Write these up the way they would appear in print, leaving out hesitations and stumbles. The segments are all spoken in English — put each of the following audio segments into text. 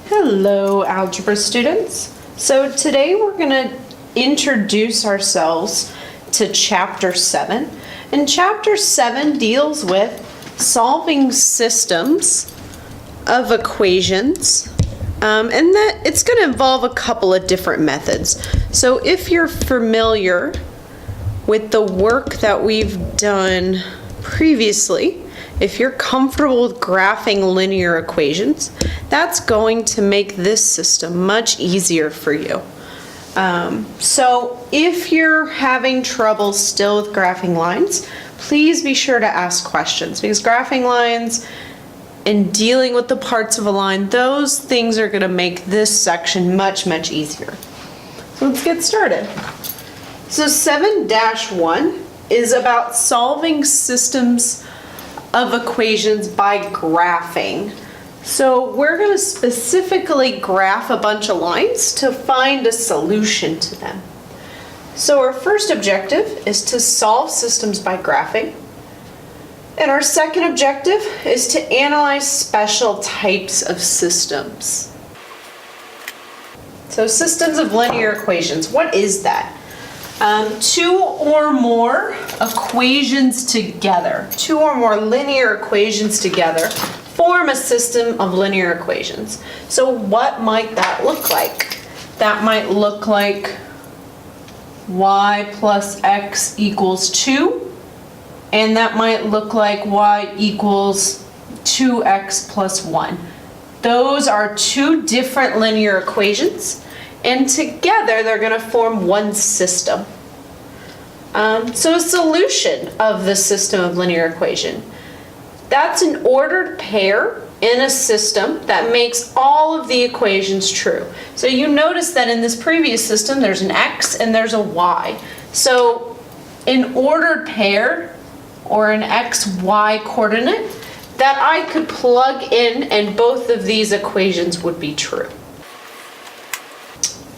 Hello, algebra students. So today we're going to introduce ourselves to Chapter 7. And Chapter 7 deals with solving systems of equations. And that it's going to involve a couple of different methods. So if you're familiar with the work that we've done previously, if you're comfortable with graphing linear equations, that's going to make this system much easier for you. So if you're having trouble still with graphing lines, please be sure to ask questions, because graphing lines and dealing with the parts of a line, those things are going to make this section much easier. So let's get started. So 7-1 is about solving systems of equations by graphing. So we're going to specifically graph a bunch of lines to find a solution to them. So our first objective is to solve systems by graphing. And our second objective is to analyze special types of systems. So systems of linear equations, what is that? Two or more equations together, two or more linear equations together form a system of linear equations. So what might that look like? That might look like y plus x equals 2, and that might look like y equals 2x plus 1. Those are two different linear equations, and together they're going to form one system. So a solution of the system of linear equation, that's an ordered pair in a system that makes all of the equations true. So you notice that in this previous system there's an x and there's a y. So an ordered pair, or an xy coordinate, that I could plug in and both of these equations would be true.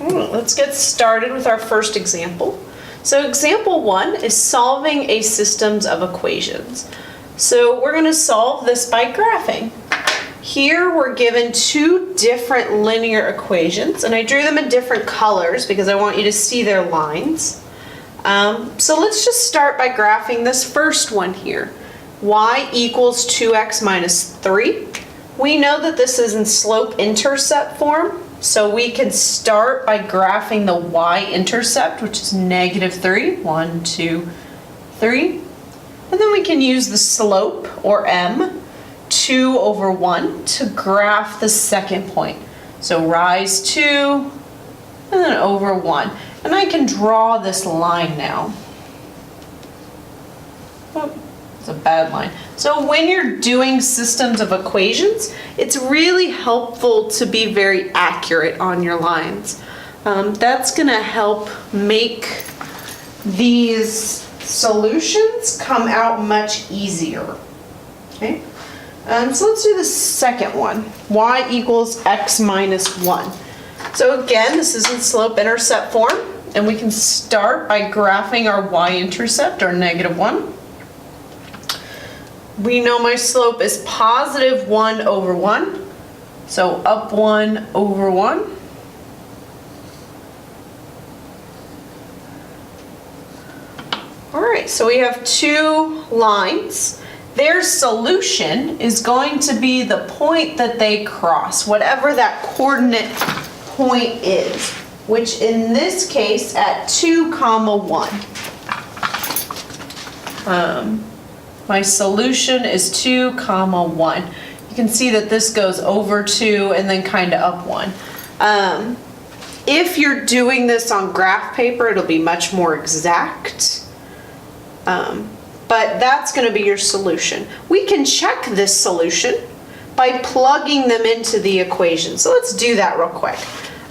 Let's get started with our first example. So example 1 is solving a systems of equations. So we're going to solve this by graphing. Here we're given two different linear equations, and I drew them in different colors because I want you to see their lines. So let's just start by graphing this first one here. Y equals 2x minus 3. We know that this is in slope-intercept form, so we can start by graphing the y-intercept, which is -3, 1, 2, 3. And then we can use the slope, or m, 2 over 1, to graph the second point. So rise 2, and then over 1. And I can draw this line now. Oh, it's a bad line. So when you're doing systems of equations, it's really helpful to be very accurate on your lines. That's going to help make these solutions come out much easier. Okay? So let's do the second one. Y equals x minus 1. So again, this is in slope-intercept form, and we can start by graphing our y-intercept, or -1. We know my slope is positive 1 over 1, so up 1 over 1. All right, so we have two lines. Their solution is going to be the point that they cross, whatever that coordinate point is, which in this case at 2, 1. My solution is 2, 1. You can see that this goes over 2 and then kind of up 1. If you're doing this on graph paper, it'll be much more exact. But that's going to be your solution. We can check this solution by plugging them into the equation. So let's do that real quick.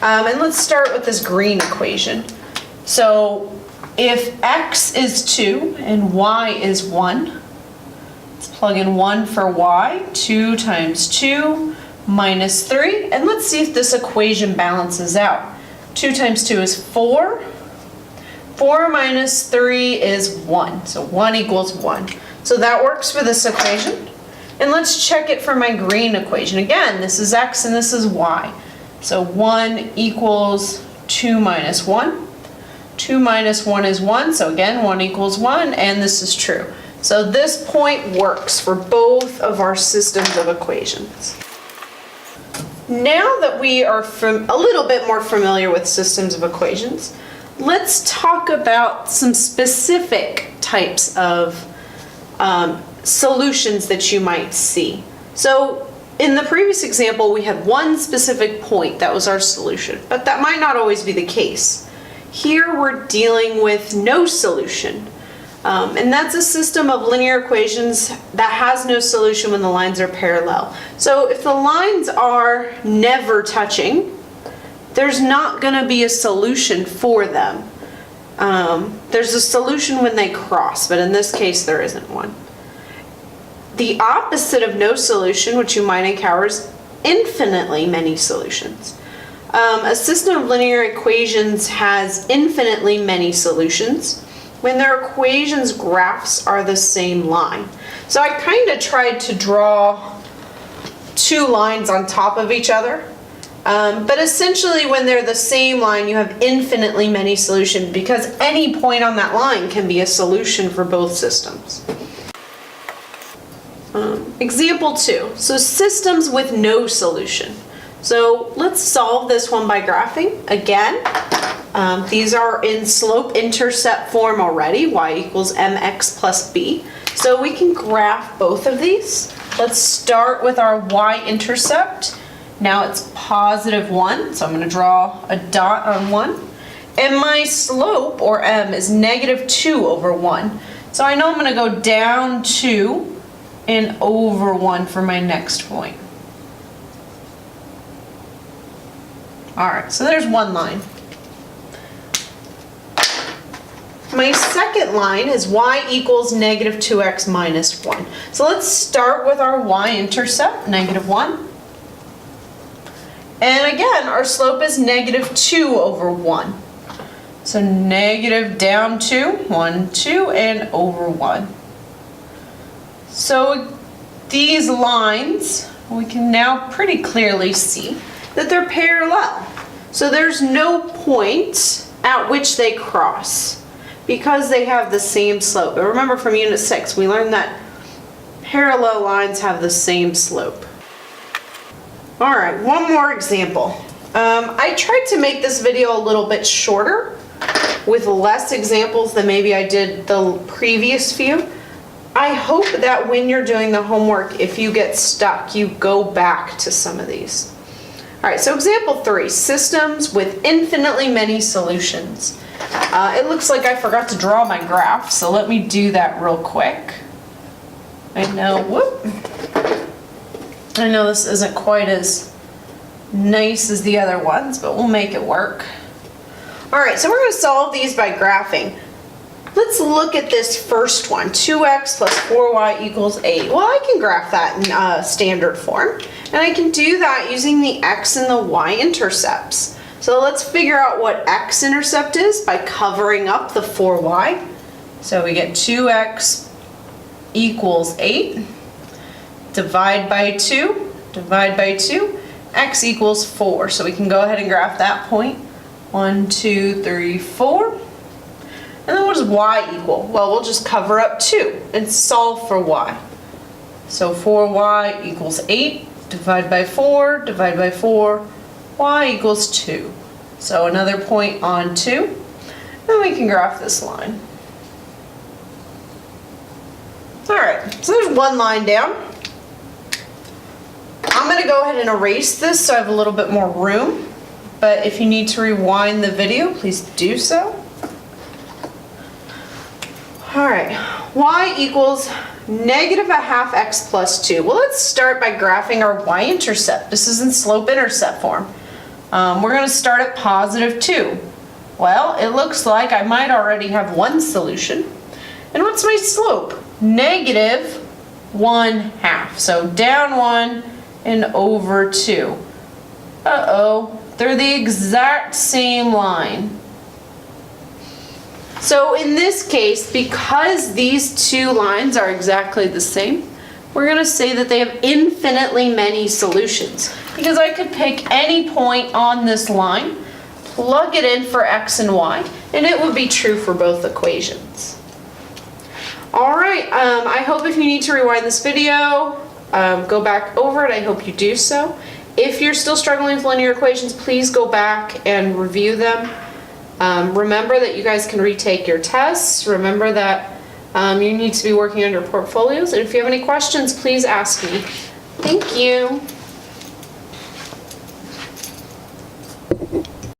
And let's start with this green equation. So if x is 2 and y is 1, let's plug in 1 for y. 2 times 2 minus 3. And let's see if this equation balances out. 2 times 2 is 4. 4 minus 3 is 1. So 1 equals 1. So that works for this equation. And let's check it for my green equation. Again, this is x and this is y. So 1 equals 2 minus 1. 2 minus 1 is 1, so again 1 equals 1, and this is true. So this point works for both of our systems of equations. Now that we are a little bit more familiar with systems of equations, let's talk about some specific types of solutions that you might see. So in the previous example, we had one specific point that was our solution, but that might not always be the case. Here we're dealing with no solution. And that's a system of linear equations that has no solution when the lines are parallel. So if the lines are never touching, there's not going to be a solution for them. There's a solution when they cross, but in this case there isn't one. The opposite of no solution, which you might encounter, is infinitely many solutions. A system of linear equations has infinitely many solutions when their equations' graphs are the same line. So I kind of tried to draw two lines on top of each other. But essentially when they're the same line, you have infinitely many solutions because any point on that line can be a solution for both systems. Example 2. So systems with no solution. So let's solve this one by graphing. Again, these are in slope-intercept form already, y equals mx plus b. So we can graph both of these. Let's start with our y-intercept. Now it's positive 1, so I'm going to draw a dot on 1. And my slope, or m, is negative 2 over 1. So I know I'm going to go down 2 and over 1 for my next point. Alright, so there's one line. My second line is y equals negative 2x minus 1. So let's start with our y-intercept, negative 1. And again, our slope is negative 2 over 1. So negative down 2, 1, 2, and over 1. So these lines, we can now pretty clearly see that they're parallel. So there's no point at which they cross because they have the same slope. But remember from Unit 6, we learned that parallel lines have the same slope. All right, one more example. I tried to make this video a little bit shorter with less examples than maybe I did the previous few. I hope that when you're doing the homework, if you get stuck, you go back to some of these. All right, so example 3, systems with infinitely many solutions. It looks like I forgot to draw my graph, so let me do that real quick. I know this isn't quite as nice as the other ones, but we'll make it work. All right, so we're going to solve these by graphing. Let's look at this first one, 2x plus 4y equals 8. Well, I can graph that in standard form, and I can do that using the x and the y-intercepts. So let's figure out what x-intercept is by covering up the 4y. So we get 2x equals 8, divide by 2, x equals 4. So we can go ahead and graph that point. 1, 2, 3, 4. And then what does y equal? Well, we'll just cover up 2 and solve for y. So 4y equals 8, divide by 4, y equals 2. So another point on 2, and we can graph this line. All right, so there's one line down. I'm going to go ahead and erase this so I have a little bit more room, but if you need to rewind the video, please do so. All right, y equals negative 1/2 x plus 2. Well, let's start by graphing our y-intercept. This is in slope-intercept form. We're going to start at positive 2. Well, it looks like I might already have one solution. And what's my slope? Negative 1/2. So down 1 and over 2. Uh-oh, they're the exact same line. So in this case, because these two lines are exactly the same, we're going to say that they have infinitely many solutions, because I could pick any point on this line, plug it in for x and y, and it would be true for both equations. All right, I hope if you need to rewind this video, go back over it. I hope you do so. If you're still struggling with linear equations, please go back and review them. Remember that you guys can retake your tests. Remember that you need to be working on your portfolios. And if you have any questions, please ask me. Thank you.